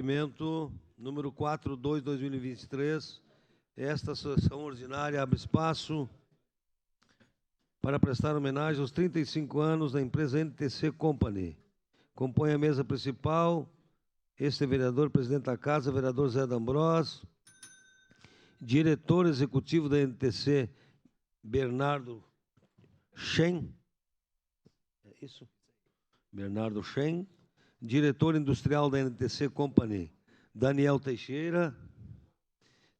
Documento número 42/2023. Esta sessão ordinária abre espaço para prestar homenagem aos 35 anos da empresa NTC Company. Compõe a mesa principal este vereador, presidente da Casa, vereador Zé D'Ambrós, diretor executivo da NTC, Bernardo Schen, é isso? Bernardo Schen, diretor industrial da NTC Company, Daniel Teixeira,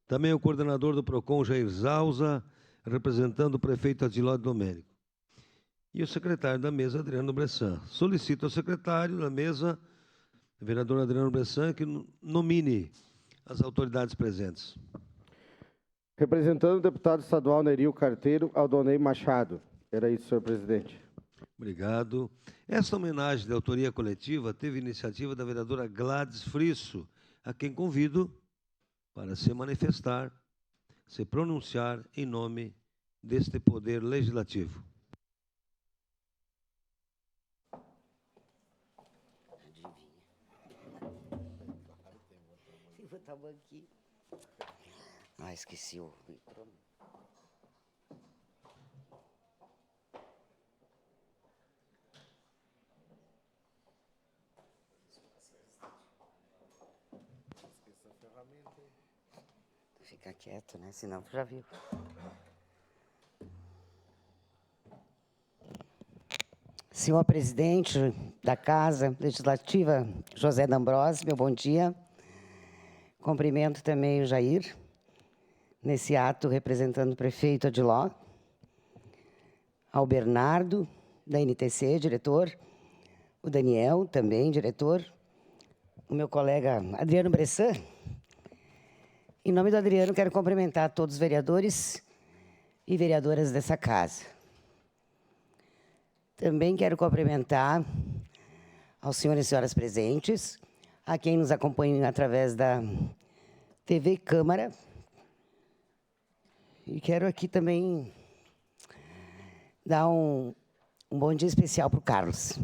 também o coordenador do PROCON, Jair Zausa, representando o prefeito Adilóide Domênico. E o secretário da mesa, Adriano Bressan. Solicito ao secretário da mesa, vereador Adriano Bressan, que nomine as autoridades presentes. Representando o deputado estadual Nerio Carteiro, Aldonei Machado. Era isso, senhor presidente. Obrigado. Esta homenagem de autoria coletiva teve iniciativa da vereadora Gladys Frisso, a quem convido para se manifestar, se pronunciar em nome deste poder legislativo. Aqui. Ah, esqueci o microfone. Fica quieto, né? Senão já viu. Senhor presidente da Casa Legislativa, José D'Ambrós, meu bom dia. Cumprimento também o Jair, nesse ato representando o prefeito Adiló, ao Bernardo, da NTC, diretor, o Daniel, também diretor, o meu colega Adriano Bressan. Em nome do Adriano, quero cumprimentar todos os vereadores e vereadoras dessa casa. Também quero cumprimentar aos senhores e senhoras presentes, a quem nos acompanha através da TV Câmara. E quero aqui também dar um bom dia especial para o Carlos.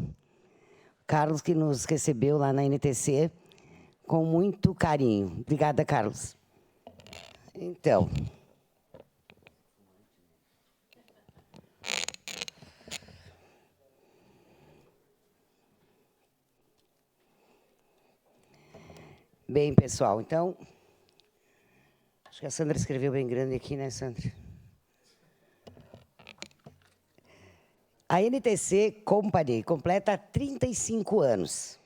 Carlos, que nos recebeu lá na NTC com muito carinho. Obrigada, Carlos. Então, bem, pessoal, então, acho que a Sandra escreveu bem grande aqui, né, Sandra? A NTC Company completa 35 anos.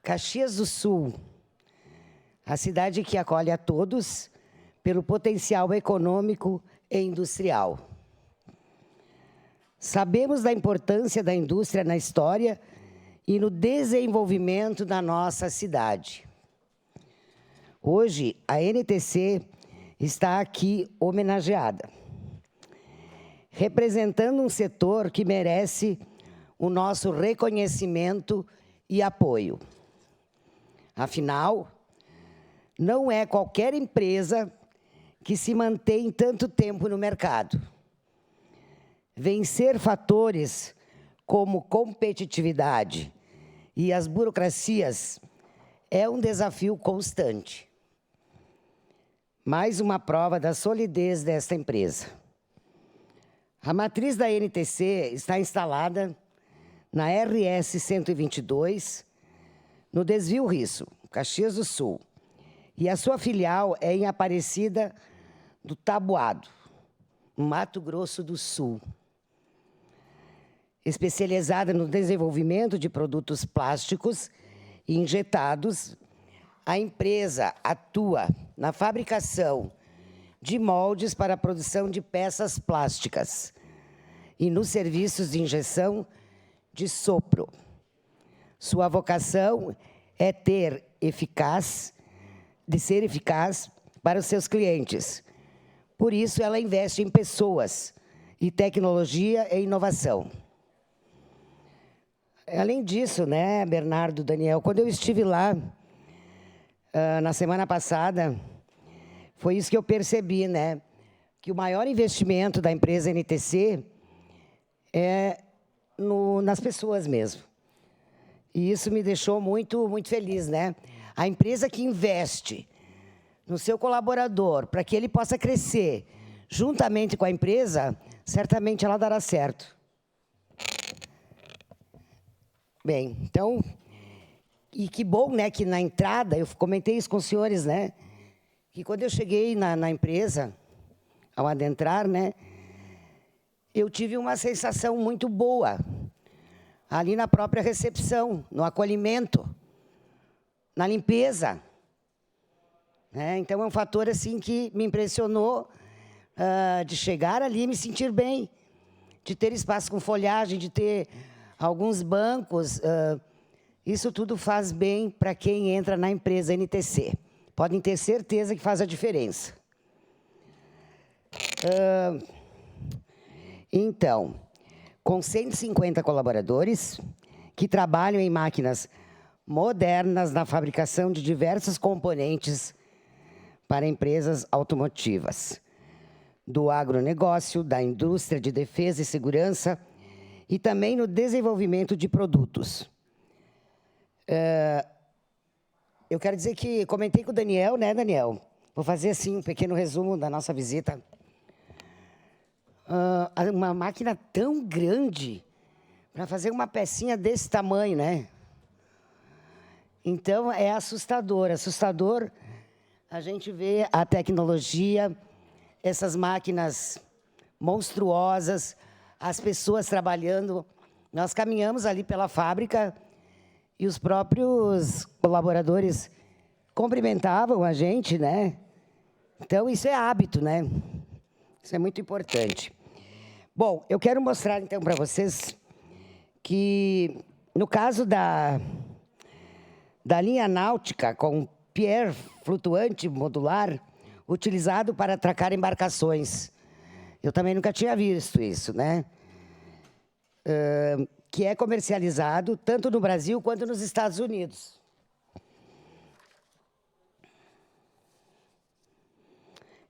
Caxias do Sul, a cidade que acolhe a todos pelo potencial econômico e industrial. Sabemos da importância da indústria na história e no desenvolvimento da nossa cidade. Hoje, a NTC está aqui homenageada, representando um setor que merece o nosso reconhecimento e apoio. Afinal, não é qualquer empresa que se mantém tanto tempo no mercado. Vencer fatores como competitividade e as burocracias é um desafio constante. Mais uma prova da solidez desta empresa. A matriz da NTC está instalada na RS 122, no Desvio Risso, Caxias do Sul. E a sua filial é em Aparecida do Taboado, no Mato Grosso do Sul. Especializada no desenvolvimento de produtos plásticos e injetados, a empresa atua na fabricação de moldes para a produção de peças plásticas e nos serviços de injeção de sopro. Sua vocação é ser eficaz para os seus clientes. Por isso, ela investe em pessoas e tecnologia e inovação. Além disso, né, Bernardo, Daniel, quando eu estive lá na semana passada, foi isso que eu percebi, né? Que o maior investimento da empresa NTC é nas pessoas mesmo. E isso me deixou muito, muito feliz, né? A empresa que investe no seu colaborador para que ele possa crescer juntamente com a empresa, certamente ela dará certo. Bem, então, e que bom, né, que na entrada, eu comentei isso com os senhores, né, que quando eu cheguei na empresa, ao adentrar, né, eu tive uma sensação muito boa, ali na própria recepção, no acolhimento, na limpeza. Né? Então, é um fator assim, que me impressionou de chegar ali e me sentir bem, de ter espaço com folhagem, de ter alguns bancos. Isso tudo faz bem para quem entra na empresa NTC. Podem ter certeza que faz a diferença. Então, com 150 colaboradores que trabalham em máquinas modernas na fabricação de diversos componentes para empresas automotivas, do agronegócio, da indústria de defesa e segurança e também no desenvolvimento de produtos. Eu quero dizer que comentei com o Daniel, né, Daniel? Vou fazer assim um pequeno resumo da nossa visita. Uma máquina tão grande para fazer uma pecinha desse tamanho, né? Então, é assustador, assustador a gente vê a tecnologia, essas máquinas monstruosas, as pessoas trabalhando. Nós caminhamos ali pela fábrica e os próprios colaboradores cumprimentavam a gente, né? Então, isso é hábito, né? Isso é muito importante. Bom, eu quero mostrar, então, para vocês que, no caso da linha náutica com pier flutuante modular, utilizado para atracar embarcações. Eu também nunca tinha visto isso, né? Que é comercializado tanto no Brasil quanto nos Estados Unidos.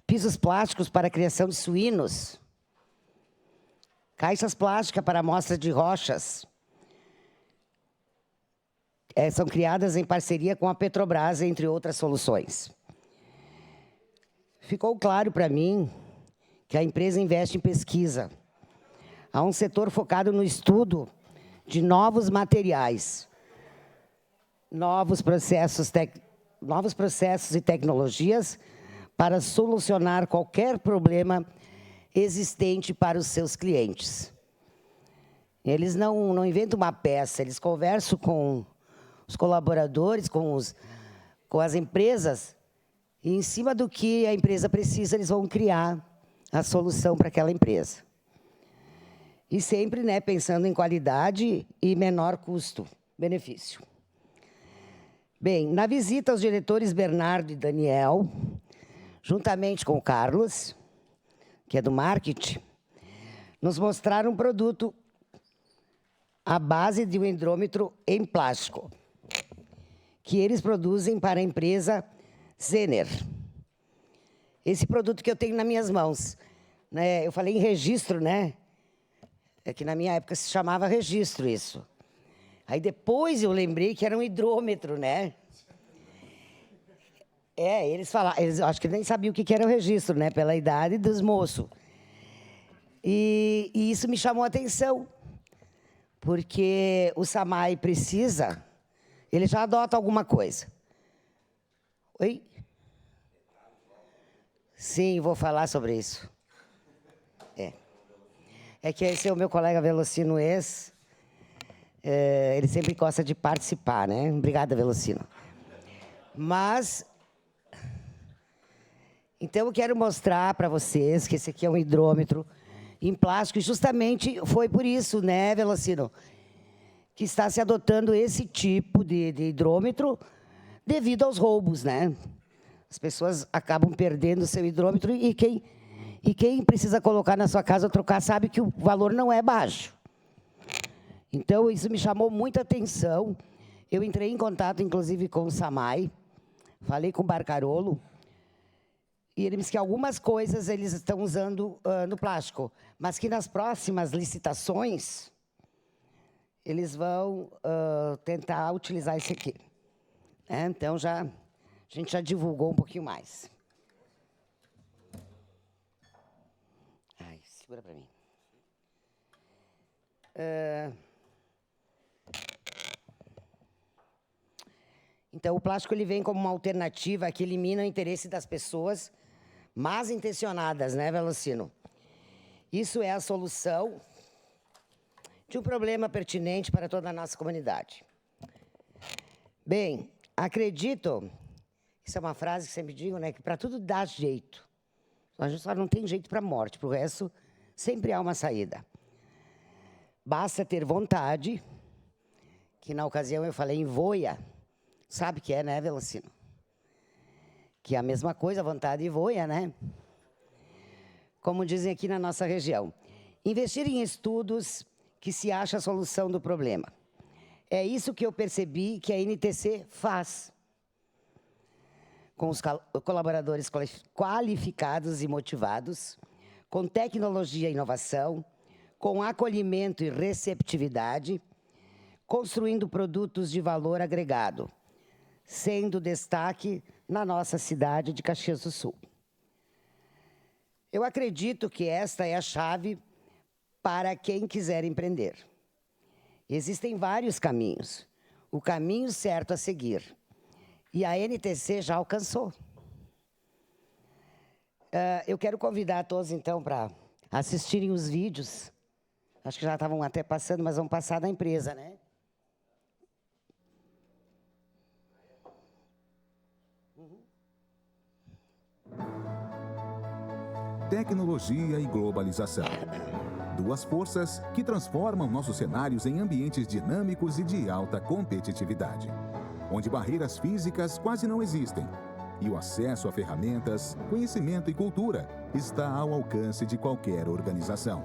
Pisos plásticos para a criação de suínos. Caixas plásticas para amostra de rochas. São criadas em parceria com a Petrobras, entre outras soluções. Ficou claro para mim que a empresa investe em pesquisa. Há um setor focado no estudo de novos materiais, novos processos e tecnologias para solucionar qualquer problema existente para os seus clientes. Eles não inventam uma peça, eles conversam com os colaboradores, com as empresas, e em cima do que a empresa precisa, eles vão criar a solução para aquela empresa. E sempre, né, pensando em qualidade e menor custo-benefício. Bem, na visita aos diretores Bernardo e Daniel, juntamente com o Carlos, que é do marketing, nos mostraram um produto à base de um hidrômetro em plástico, que eles produzem para a empresa Zener. Esse produto que eu tenho nas minhas mãos, né, eu falei em registro, né? É que na minha época se chamava registro isso. Aí depois eu lembrei que era um hidrômetro, né? Eles falaram, eles acho que nem sabiam o que era o registro, né? Pela idade dos moços. E isso me chamou a atenção, porque o SAMAI precisa, ele já adota alguma coisa. Oi? Sim, vou falar sobre isso. É que esse é o meu colega Velocino ex. Ele sempre gosta de participar, né? Obrigada, Velocino. Mas, então, eu quero mostrar para vocês que esse aqui é um hidrômetro em plástico, e justamente foi por isso, né, Velocino, que está se adotando esse tipo de hidrômetro devido aos roubos, né? As pessoas acabam perdendo o seu hidrômetro e quem precisa colocar na sua casa trocar sabe que o valor não é baixo. Então, isso me chamou muita atenção. Eu entrei em contato, inclusive, com o SAMAI, falei com o Barcarolo, e ele disse que algumas coisas eles estão usando no plástico, mas que nas próximas licitações eles vão tentar utilizar esse aqui. Então, a gente já divulgou um pouquinho mais. Ai, segura para mim. Então, o plástico ele vem como uma alternativa que elimina o interesse das pessoas más intencionadas, né, Velocino? Isso é a solução de um problema pertinente para toda a nossa comunidade. Bem, acredito, isso é uma frase que sempre digo, né, que para tudo dá jeito. A gente só não tem jeito para a morte, para o resto sempre há uma saída. Basta ter vontade, que na ocasião eu falei em voia, sabe o que é, né, Velocino? Que é a mesma coisa, vontade e voia, né? Como dizem aqui na nossa região. Investir em estudos que se acha a solução do problema. É isso que eu percebi que a NTC faz. Com os colaboradores qualificados e motivados, com tecnologia e inovação, com acolhimento e receptividade, construindo produtos de valor agregado, sendo destaque na nossa cidade de Caxias do Sul. Eu acredito que esta é a chave para quem quiser empreender. Existem vários caminhos. O caminho certo a seguir. E a NTC já alcançou. Eu quero convidar todos, então, para assistirem os vídeos. Acho que já estavam até passando, mas vão passar da empresa, né? Tecnologia e globalização. Duas forças que transformam nossos cenários em ambientes dinâmicos e de alta competitividade, onde barreiras físicas quase não existem e o acesso a ferramentas, conhecimento e cultura está ao alcance de qualquer organização.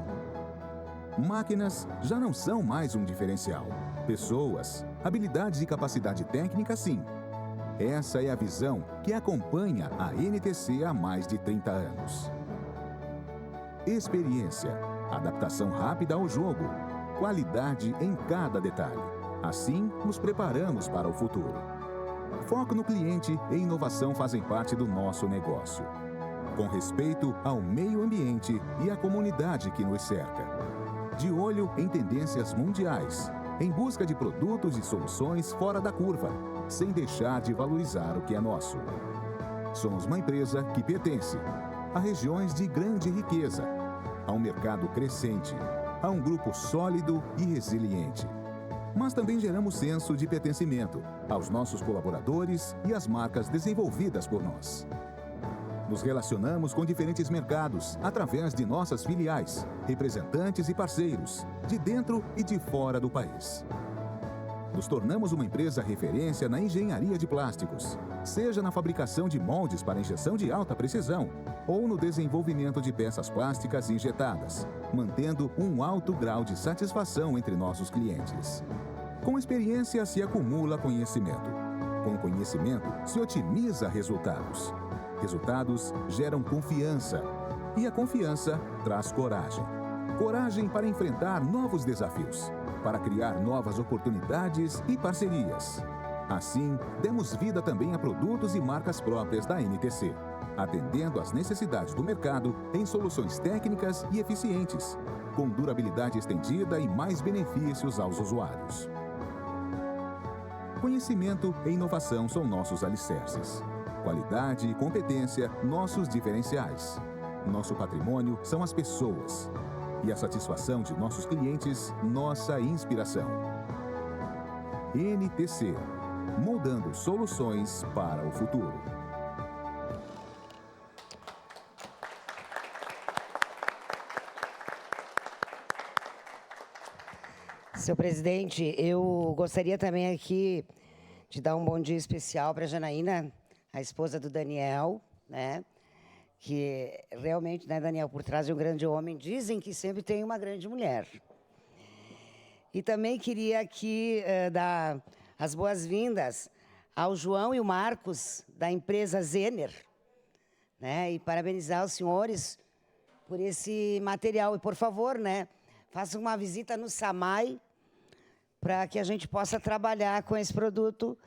Máquinas já não são mais um diferencial. Pessoas, habilidades e capacidade técnica, sim. Essa é a visão que acompanha a NTC há mais de 30 anos. Experiência, adaptação rápida ao jogo, qualidade em cada detalhe. Assim, nos preparamos para o futuro. Foco no cliente e inovação fazem parte do nosso negócio, com respeito ao meio ambiente e à comunidade que nos cerca. De olho em tendências mundiais, em busca de produtos e soluções fora da curva, sem deixar de valorizar o que é nosso. Somos uma empresa que pertence a regiões de grande riqueza, a um mercado crescente, a um grupo sólido e resiliente. Mas também geramos senso de pertencimento aos nossos colaboradores e às marcas desenvolvidas por nós. Nos relacionamos com diferentes mercados através de nossas filiais, representantes e parceiros, de dentro e de fora do país. Nos tornamos uma empresa referência na engenharia de plásticos, seja na fabricação de moldes para injeção de alta precisão ou no desenvolvimento de peças plásticas injetadas, mantendo um alto grau de satisfação entre nossos clientes. Com experiência se acumula conhecimento. Com conhecimento se otimiza resultados. Resultados geram confiança. E a confiança traz coragem. Coragem para enfrentar novos desafios, para criar novas oportunidades e parcerias. Assim, demos vida também a produtos e marcas próprias da NTC, atendendo às necessidades do mercado em soluções técnicas e eficientes, com durabilidade estendida e mais benefícios aos usuários. Conhecimento e inovação são nossos alicerces. Qualidade e competência, nossos diferenciais. Nosso patrimônio são as pessoas. E a satisfação de nossos clientes, nossa inspiração. NTC, moldando soluções para o futuro. Senhor presidente, eu gostaria também aqui de dar um bom dia especial para a Janaína, a esposa do Daniel, né? Que realmente, né, Daniel, por trás de um grande homem, dizem que sempre tem uma grande mulher. E também queria aqui dar as boas-vindas ao João e o Marcos, da empresa Zener, né, e parabenizar os senhores por esse material. E, por favor, né, façam uma visita no SAMAI para que a gente possa trabalhar com esse produto,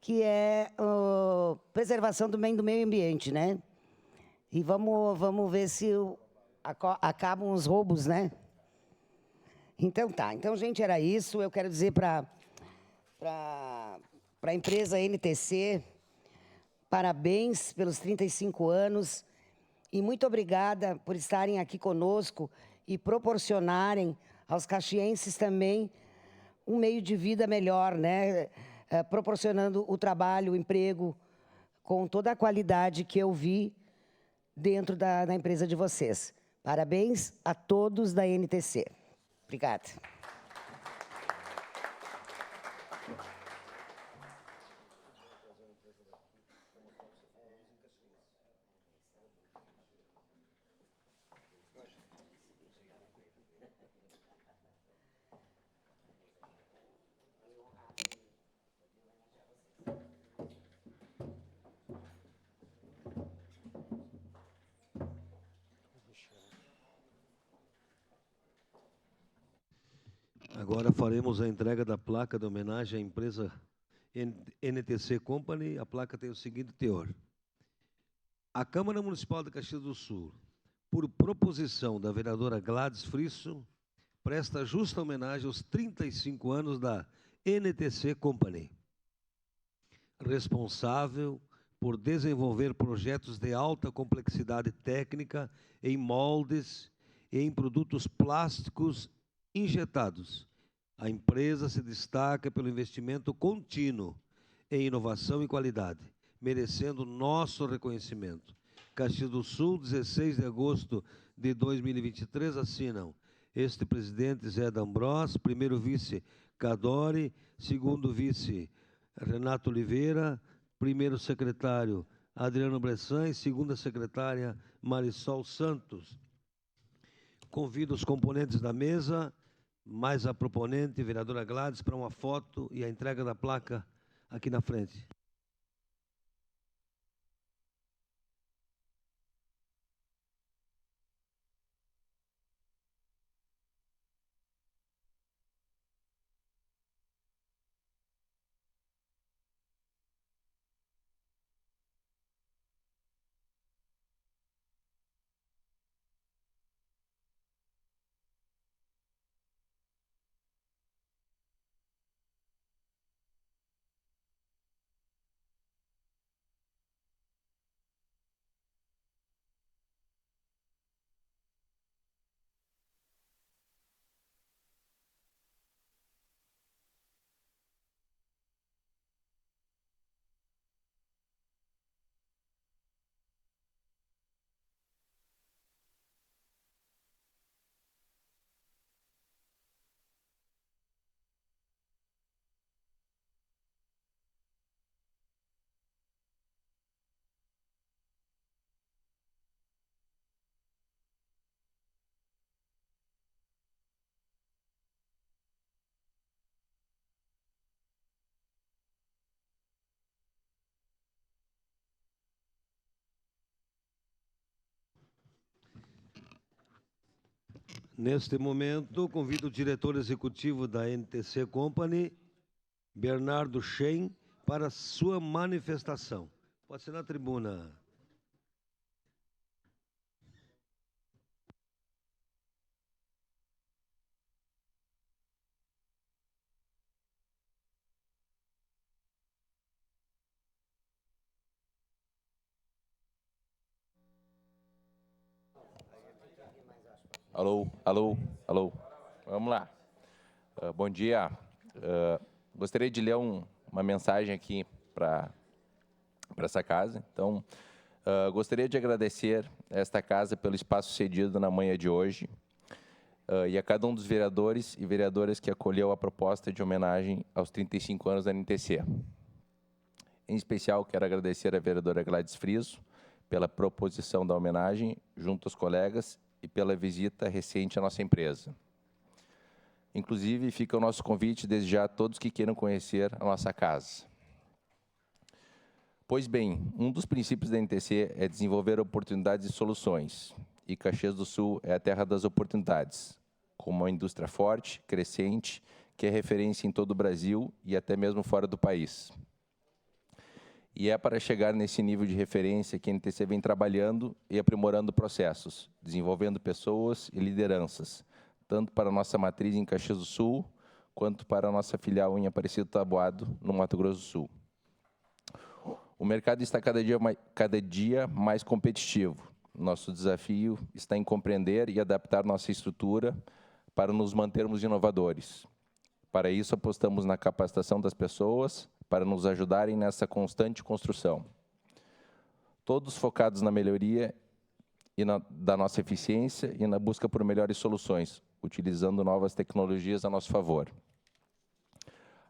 que é a preservação do meio ambiente, né? E vamos ver se acabam os roubos, né? Então tá. Então, gente, era isso. Eu quero dizer para a empresa NTC, parabéns pelos 35 anos e muito obrigada por estarem aqui conosco e proporcionarem aos caxienses também um meio de vida melhor, né? Proporcionando o trabalho, o emprego, com toda a qualidade que eu vi dentro da empresa de vocês. Parabéns a todos da NTC. Obrigada. Agora faremos a entrega da placa de homenagem à empresa NTC Company. A placa tem o seguinte teor. A Câmara Municipal de Caxias do Sul, por proposição da vereadora Gladys Frisso, presta justa homenagem aos 35 anos da NTC Company, responsável por desenvolver projetos de alta complexidade técnica em moldes e em produtos plásticos injetados. A empresa se destaca pelo investimento contínuo em inovação e qualidade, merecendo nosso reconhecimento. Caxias do Sul, 16 de agosto de 2023, assinam este presidente Zé D'Ambrós, primeiro vice Cadore, segundo vice Renato Oliveira, primeiro secretário Adriano Bressan e segunda secretária Marisol Santos. Convido os componentes da mesa, mais a proponente, vereadora Gladys, para uma foto e a entrega da placa aqui na frente. Neste momento, convido o diretor executivo da NTC Company, Bernardo Shen, para sua manifestação. Pode ser na tribuna. Alô, alô, alô. Vamos lá. Bom dia. Gostaria de ler uma mensagem aqui para essa casa. Então, gostaria de agradecer a esta casa pelo espaço cedido na manhã de hoje e a cada um dos vereadores e vereadoras que acolheu a proposta de homenagem aos 35 anos da NTC. Em especial, quero agradecer a vereadora Gladys Frisso pela proposição da homenagem junto aos colegas e pela visita recente à nossa empresa. Inclusive, fica o nosso convite desde já a todos que queiram conhecer a nossa casa. Pois bem, um dos princípios da NTC é desenvolver oportunidades e soluções, e Caxias do Sul é a terra das oportunidades, com uma indústria forte, crescente, que é referência em todo o Brasil e até mesmo fora do país. E é para chegar nesse nível de referência que a NTC vem trabalhando e aprimorando processos, desenvolvendo pessoas e lideranças, tanto para a nossa matriz em Caxias do Sul, quanto para a nossa filial em Aparecido Taboado, no Mato Grosso do Sul. O mercado está cada dia mais competitivo. Nosso desafio está em compreender e adaptar nossa estrutura para nos mantermos inovadores. Para isso, apostamos na capacitação das pessoas, para nos ajudarem nessa constante construção. Todos focados na melhoria da nossa eficiência e na busca por melhores soluções, utilizando novas tecnologias a nosso favor.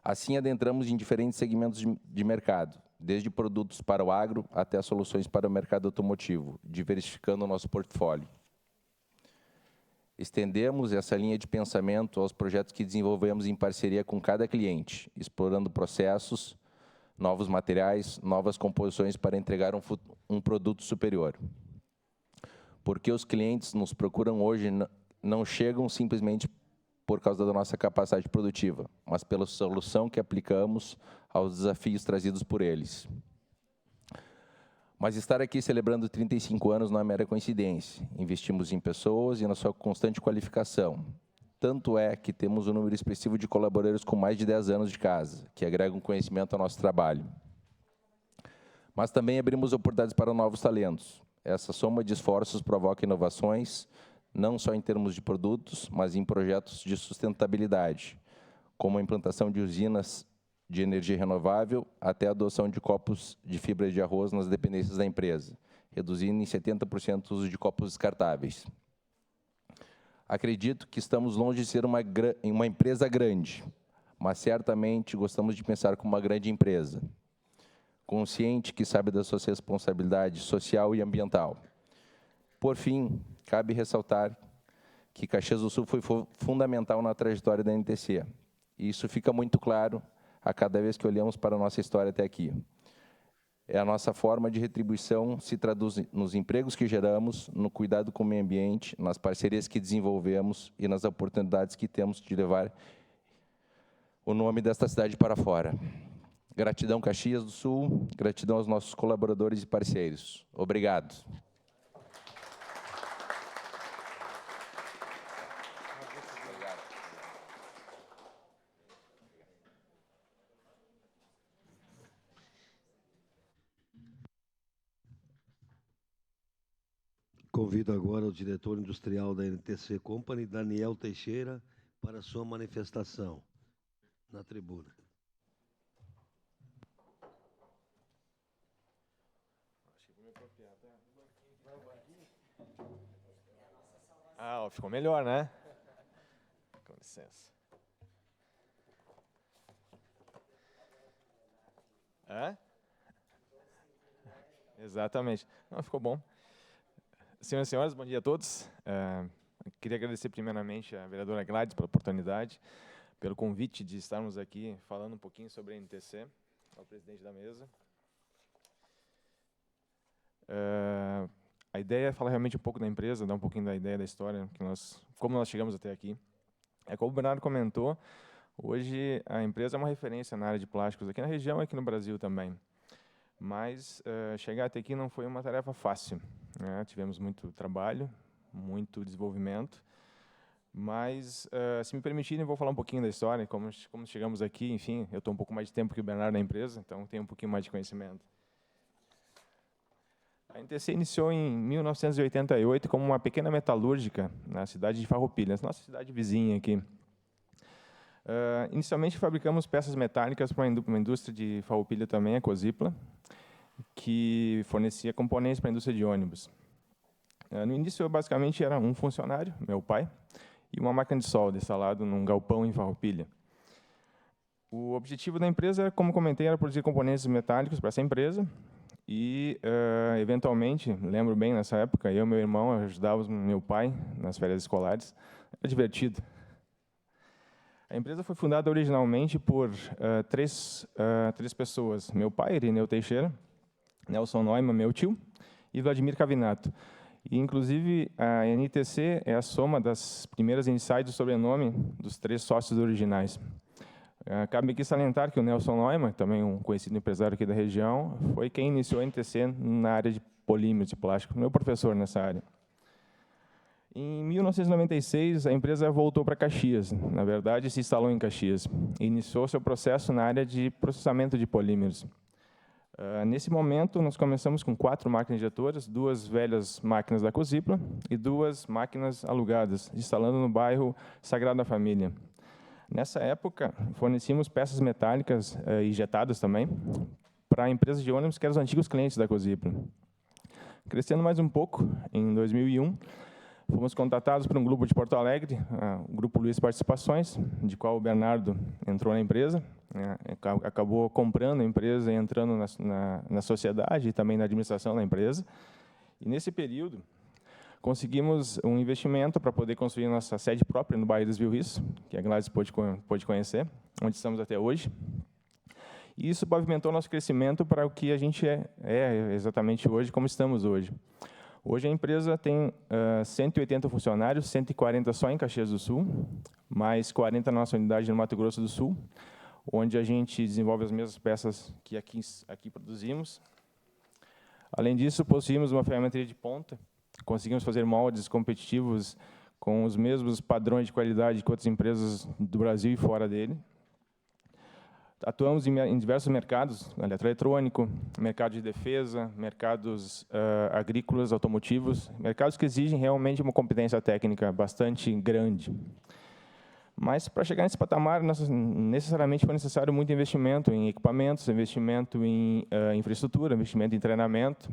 Assim, adentramos em diferentes segmentos de mercado, desde produtos para o agro até soluções para o mercado automotivo, diversificando o nosso portfólio. Estendemos essa linha de pensamento aos projetos que desenvolvemos em parceria com cada cliente, explorando processos, novos materiais, novas composições para entregar um produto superior. Porque os clientes nos procuram hoje não chegam simplesmente por causa da nossa capacidade produtiva, mas pela solução que aplicamos aos desafios trazidos por eles. Mas estar aqui celebrando 35 anos não é mera coincidência. Investimos em pessoas e na sua constante qualificação. Tanto é que temos um número expressivo de colaboradores com mais de 10 anos de casa, que agregam conhecimento ao nosso trabalho. Mas também abrimos oportunidades para novos talentos. Essa soma de esforços provoca inovações, não só em termos de produtos, mas em projetos de sustentabilidade, como a implantação de usinas de energia renovável até a adoção de copos de fibra de arroz nas dependências da empresa, reduzindo em 70% o uso de copos descartáveis. Acredito que estamos longe de ser uma empresa grande, mas certamente gostamos de pensar como uma grande empresa, consciente que sabe da sua responsabilidade social e ambiental. Por fim, cabe ressaltar que Caxias do Sul foi fundamental na trajetória da NTC, e isso fica muito claro a cada vez que olhamos para a nossa história até aqui. A nossa forma de retribuição se traduz nos empregos que geramos, no cuidado com o meio ambiente, nas parcerias que desenvolvemos e nas oportunidades que temos de levar o nome desta cidade para fora. Gratidão, Caxias do Sul, gratidão aos nossos colaboradores e parceiros. Obrigado. Convido agora o diretor industrial da NTC Company, Daniel Teixeira, para sua manifestação na tribuna. Ah, ficou melhor, né? Com licença. Hã? Exatamente. Não, ficou bom. Senhoras e senhores, bom dia a todos. Queria agradecer primeiramente à vereadora Gladys pela oportunidade, pelo convite de estarmos aqui falando um pouquinho sobre a NTC, ao presidente da mesa. A ideia é falar realmente um pouco da empresa, dar um pouquinho da ideia da história, como nós chegamos até aqui. Como o Bernardo comentou, hoje a empresa é uma referência na área de plásticos aqui na região e aqui no Brasil também. Mas chegar até aqui não foi uma tarefa fácil, né? Tivemos muito trabalho, muito desenvolvimento, mas, se me permitirem, eu vou falar um pouquinho da história, como chegamos aqui. Enfim, eu estou um pouco mais de tempo que o Bernardo na empresa, então tenho um pouquinho mais de conhecimento. A NTC iniciou em 1988 como uma pequena metalúrgica na cidade de Farroupilha, nossa cidade vizinha aqui. Inicialmente fabricamos peças metálicas para uma indústria de Farroupilha também, a Cosipla, que fornecia componentes para a indústria de ônibus. No início, eu basicamente era um funcionário, meu pai, e uma máquina de solda instalada num galpão em Farroupilha. O objetivo da empresa, como comentei, era produzir componentes metálicos para essa empresa e, eventualmente, lembro bem, nessa época, eu e meu irmão ajudávamos meu pai nas férias escolares. Era divertido. A empresa foi fundada originalmente por três pessoas. Meu pai, Irineu Teixeira, Nelson Neumann, meu tio, e Vladimir Cavinato. E, inclusive, a NTC é a soma das primeiras iniciais do sobrenome dos 3 sócios originais. Cabe aqui salientar que o Nelson Neumann, também um conhecido empresário aqui da região, foi quem iniciou a NTC na área de polímeros de plástico, meu professor nessa área. Em 1996, a empresa voltou para Caxias, na verdade, se instalou em Caxias, e iniciou seu processo na área de processamento de polímeros. Nesse momento, nós começamos com 4 máquinas injetoras, 2 velhas máquinas da Cosipla e 2 máquinas alugadas, instalando no bairro Sagrada Família. Nessa época, fornecíamos peças metálicas injetadas também para empresas de ônibus que eram os antigos clientes da Cosipla. Crescendo mais um pouco, em 2001, fomos contratados por um grupo de Porto Alegre, o Grupo Luiz Participações, de qual o Bernardo entrou na empresa, acabou comprando a empresa e entrando na sociedade e também na administração da empresa. E, nesse período, conseguimos um investimento para poder construir nossa sede própria no bairro Desvio Risso, que a Gladys pôde conhecer, onde estamos até hoje. E isso pavimentou nosso crescimento para o que a gente é exatamente hoje, como estamos hoje. Hoje a empresa tem 180 funcionários, 140 só em Caxias do Sul, mais 40 na nossa unidade no Mato Grosso do Sul, onde a gente desenvolve as mesmas peças que aqui produzimos. Além disso, possuímos uma ferramentaria de ponta, conseguimos fazer moldes competitivos com os mesmos padrões de qualidade que outras empresas do Brasil e fora dele. Atuamos em diversos mercados, eletroeletrônico, mercado de defesa, mercados agrícolas, automotivos, mercados que exigem realmente uma competência técnica bastante grande. Mas, para chegar nesse patamar, necessariamente foi necessário muito investimento em equipamentos, investimento em infraestrutura, investimento em treinamento.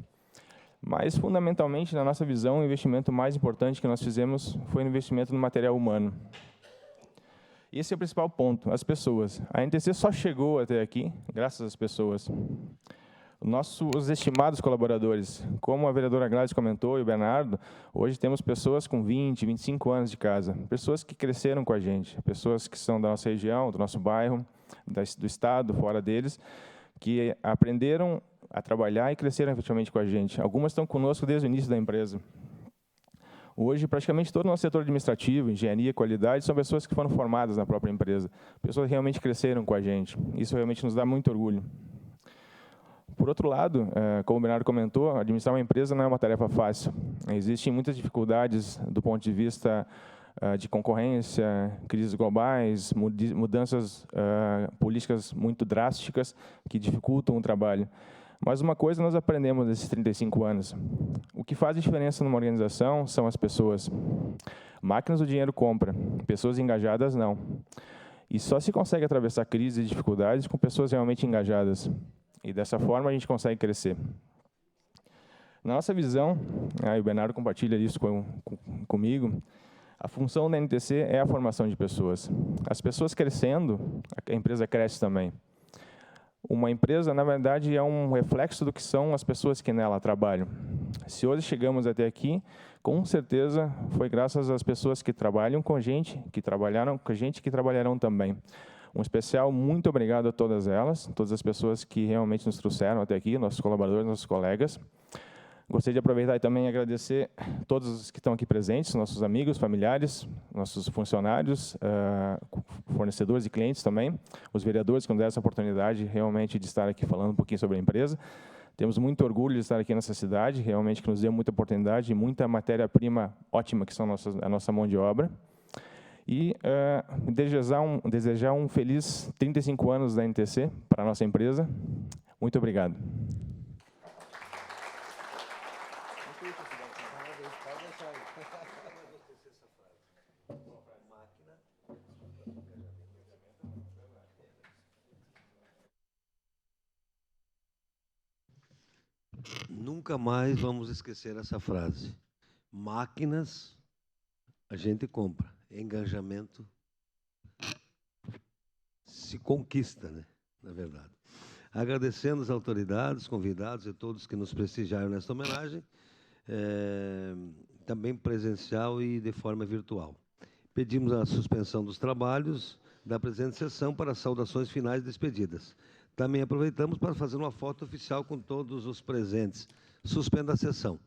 Mas, fundamentalmente, na nossa visão, o investimento mais importante que nós fizemos foi o investimento no material humano. Esse é o principal ponto, as pessoas. A NTC só chegou até aqui graças às pessoas. Nossos estimados colaboradores, como a vereadora Gladys comentou e o Bernardo, hoje temos pessoas com 20, 25 anos de casa, pessoas que cresceram com a gente, pessoas que são da nossa região, do nosso bairro, do estado, fora deles, que aprenderam a trabalhar e cresceram efetivamente com a gente. Algumas estão conosco desde o início da empresa. Hoje, praticamente todo o nosso setor administrativo, engenharia, qualidade, são pessoas que foram formadas na própria empresa. Pessoas que realmente cresceram com a gente. Isso realmente nos dá muito orgulho. Por outro lado, como o Bernardo comentou, administrar uma empresa não é uma tarefa fácil. Existem muitas dificuldades do ponto de vista de concorrência, crises globais, mudanças políticas muito drásticas que dificultam o trabalho. Mas uma coisa nós aprendemos nesses 35 anos. O que faz diferença numa organização são as pessoas. Máquinas o dinheiro compra, pessoas engajadas não. E só se consegue atravessar crises e dificuldades com pessoas realmente engajadas. E dessa forma a gente consegue crescer. Na nossa visão, o Bernardo compartilha isso comigo, a função da NTC é a formação de pessoas. As pessoas crescendo, a empresa cresce também. Uma empresa, na verdade, é um reflexo do que são as pessoas que nela trabalham. Se hoje chegamos até aqui, com certeza foi graças às pessoas que trabalham com a gente, que trabalharam com a gente, que trabalharão também. Um especial muito obrigado a todas elas, todas as pessoas que realmente nos trouxeram até aqui, nossos colaboradores, nossos colegas. Gostaria de aproveitar e também agradecer a todos os que estão aqui presentes, nossos amigos, familiares, nossos funcionários, fornecedores e clientes também, os vereadores que nos deram essa oportunidade realmente de estar aqui falando um pouquinho sobre a empresa. Temos muito orgulho de estar aqui nessa cidade, realmente que nos deu muita oportunidade e muita matéria-prima ótima, que são a nossa mão de obra. E desejar um feliz 35 anos da NTC para a nossa empresa. Muito obrigado. Nunca mais vamos esquecer essa frase. Máquinas a gente compra, engajamento se conquista, né? Na verdade. Agradecendo as autoridades, convidados e todos que nos prestigiaram nesta homenagem, também presencial e de forma virtual. Pedimos a suspensão dos trabalhos da presente sessão para saudações finais e despedidas. Também aproveitamos para fazer uma foto oficial com todos os presentes. Suspenda a sessão.